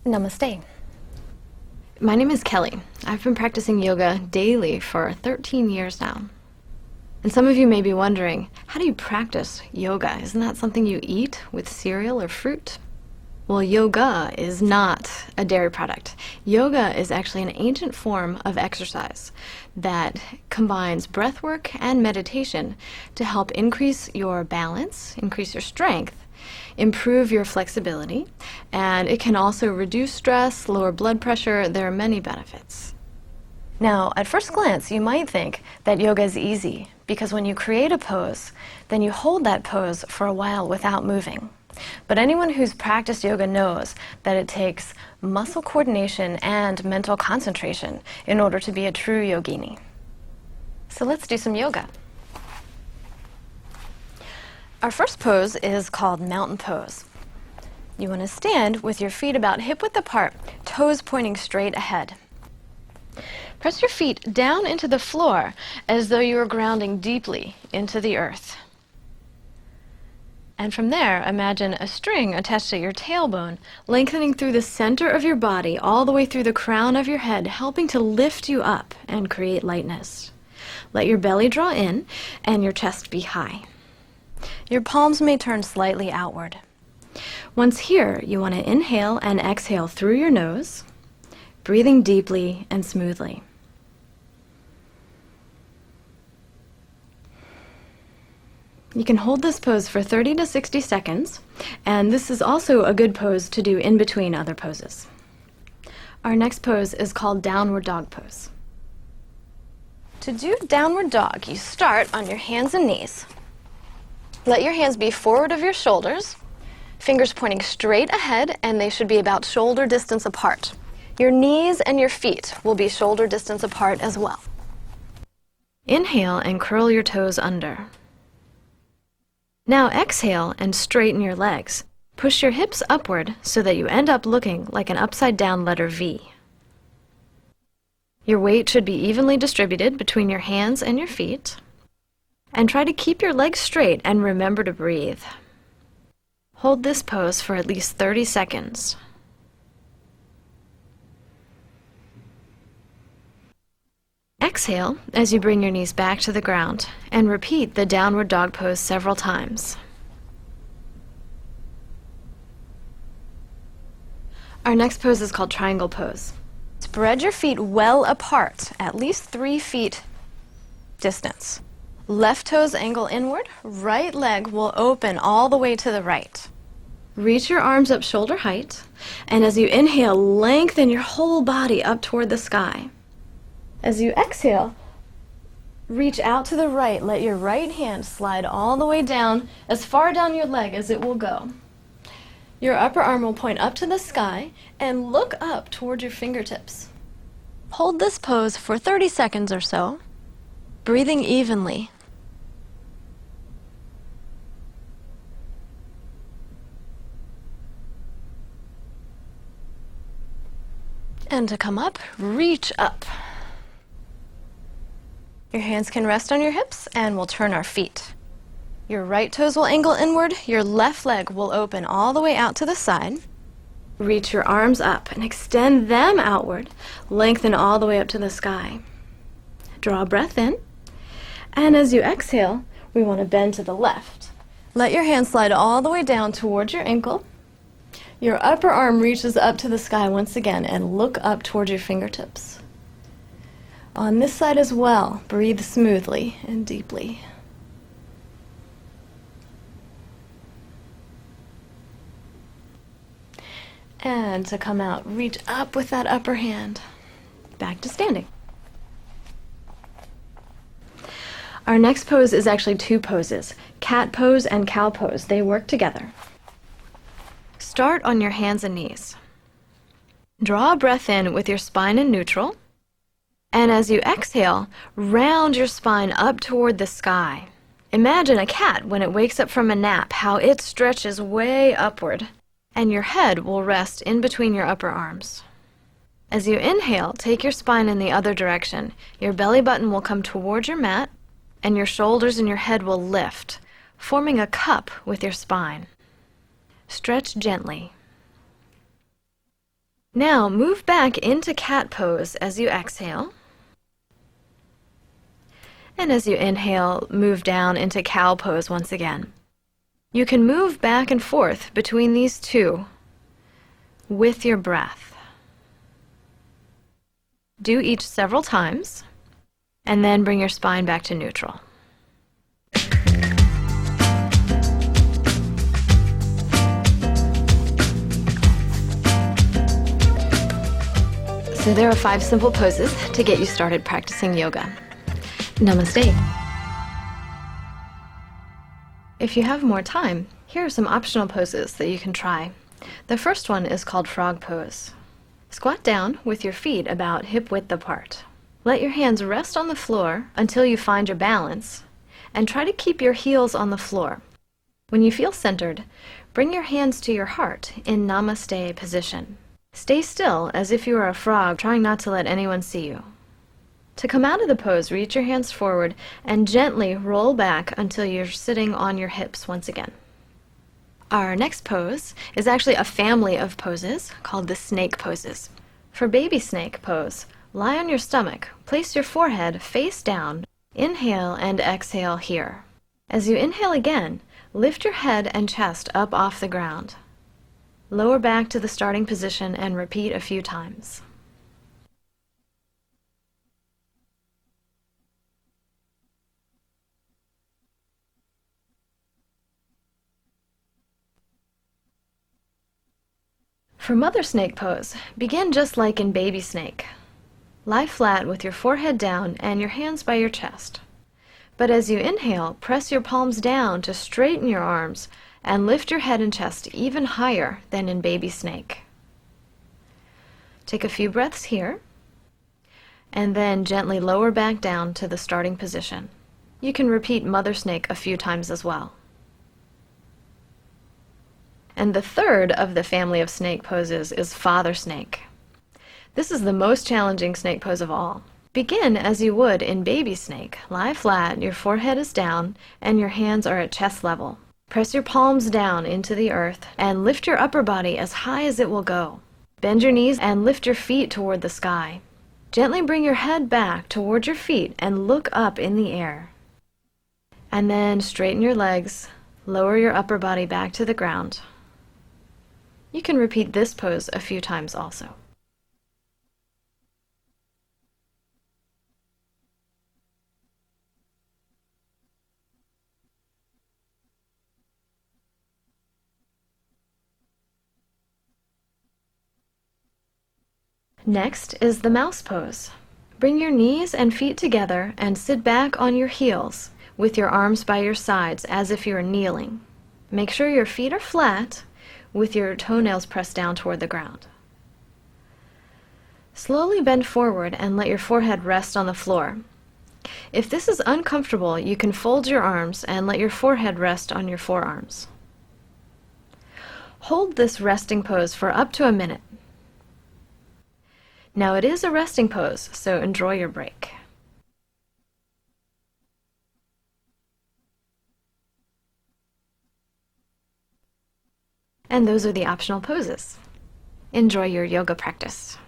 Namaste. My name is Kelly. I've been practicing yoga daily for 13 years now. And some of you may be wondering, how do you practice yoga? Isn't that something you eat with cereal or fruit? Well, yoga is not a dairy product. Yoga is actually an ancient form of exercise that combines breath work and meditation to help increase your balance, increase your strength, improve your flexibility, and it can also reduce stress, lower blood pressure. There are many benefits. Now, at first glance, you might think that yoga is easy because when you create a pose, then you hold that pose for a while without moving. But anyone who's practiced yoga knows that it takes muscle coordination and mental concentration in order to be a true yogini. So let's do some yoga. Our first pose is called mountain pose. You want to stand with your feet about hip-width apart, toes pointing straight ahead. Press your feet down into the floor as though you were grounding deeply into the earth. And from there, imagine a string attached to your tailbone, lengthening through the center of your body all the way through the crown of your head, helping to lift you up and create lightness. Let your belly draw in and your chest be high. Your palms may turn slightly outward. Once here, you want to inhale and exhale through your nose, breathing deeply and smoothly. You can hold this pose for 30 to 60 seconds, and this is also a good pose to do in between other poses. Our next pose is called downward dog pose. To do downward dog, you start on your hands and knees. Let your hands be forward of your shoulders, fingers pointing straight ahead, and they should be about shoulder distance apart. Your knees and your feet will be shoulder distance apart as well. Inhale and curl your toes under. Now exhale and straighten your legs. Push your hips upward so that you end up looking like an upside-down letter V. Your weight should be evenly distributed between your hands and your feet. And try to keep your legs straight and remember to breathe. Hold this pose for at least 30 seconds. Exhale as you bring your knees back to the ground and repeat the downward dog pose several times. Our next pose is called triangle pose. Spread your feet well apart, at least 3 feet distance. Left toes angle inward, right leg will open all the way to the right. Reach your arms up shoulder height, and as you inhale, lengthen your whole body up toward the sky. As you exhale, reach out to the right. Let your right hand slide all the way down, as far down your leg as it will go. Your upper arm will point up to the sky and look up toward your fingertips. Hold this pose for 30 seconds or so, breathing evenly. And to come up, reach up. Your hands can rest on your hips, and we'll turn our feet. Your right toes will angle inward, your left leg will open all the way out to the side. Reach your arms up and extend them outward, lengthen all the way up to the sky. Draw a breath in, and as you exhale, we want to bend to the left. Let your hands slide all the way down towards your ankle. Your upper arm reaches up to the sky once again and look up towards your fingertips. On this side as well, breathe smoothly and deeply. And to come out, reach up with that upper hand. Back to standing. Our next pose is actually 2 poses, cat pose and cow pose. They work together. Start on your hands and knees. Draw a breath in with your spine in neutral, and as you exhale, round your spine up toward the sky. Imagine a cat when it wakes up from a nap, how it stretches way upward, and your head will rest in between your upper arms. As you inhale, take your spine in the other direction. Your belly button will come towards your mat, and your shoulders and your head will lift, forming a cup with your spine. Stretch gently. Now move back into cat pose as you exhale. And as you inhale, move down into cow pose once again. You can move back and forth between these two with your breath. Do each several times, and then bring your spine back to neutral. So there are 5 simple poses to get you started practicing yoga. Namaste. If you have more time, here are some optional poses that you can try. The first one is called frog pose. Squat down with your feet about hip-width apart. Let your hands rest on the floor until you find your balance, and try to keep your heels on the floor. When you feel centered, bring your hands to your heart in Namaste position. Stay still as if you are a frog, trying not to let anyone see you. To come out of the pose, reach your hands forward and gently roll back until you're sitting on your hips once again. Our next pose is actually a family of poses called the snake poses. For baby snake pose, lie on your stomach, place your forehead face down, inhale and exhale here. As you inhale again, lift your head and chest up off the ground. Lower back to the starting position and repeat a few times. For mother snake pose, begin just like in baby snake. Lie flat with your forehead down and your hands by your chest. But as you inhale, press your palms down to straighten your arms and lift your head and chest even higher than in baby snake. Take a few breaths here, and then gently lower back down to the starting position. You can repeat mother snake a few times as well. And the third of the family of snake poses is father snake. This is the most challenging snake pose of all. Begin as you would in baby snake. Lie flat, your forehead is down, and your hands are at chest level. Press your palms down into the earth and lift your upper body as high as it will go. Bend your knees and lift your feet toward the sky. Gently bring your head back toward your feet and look up in the air. And then straighten your legs, lower your upper body back to the ground. You can repeat this pose a few times also. Next is the mouse pose. Bring your knees and feet together and sit back on your heels with your arms by your sides as if you are kneeling. Make sure your feet are flat with your toenails pressed down toward the ground. Slowly bend forward and let your forehead rest on the floor. If this is uncomfortable, you can fold your arms and let your forehead rest on your forearms. Hold this resting pose for up to a minute. Now it is a resting pose, so enjoy your break. And those are the optional poses. Enjoy your yoga practice.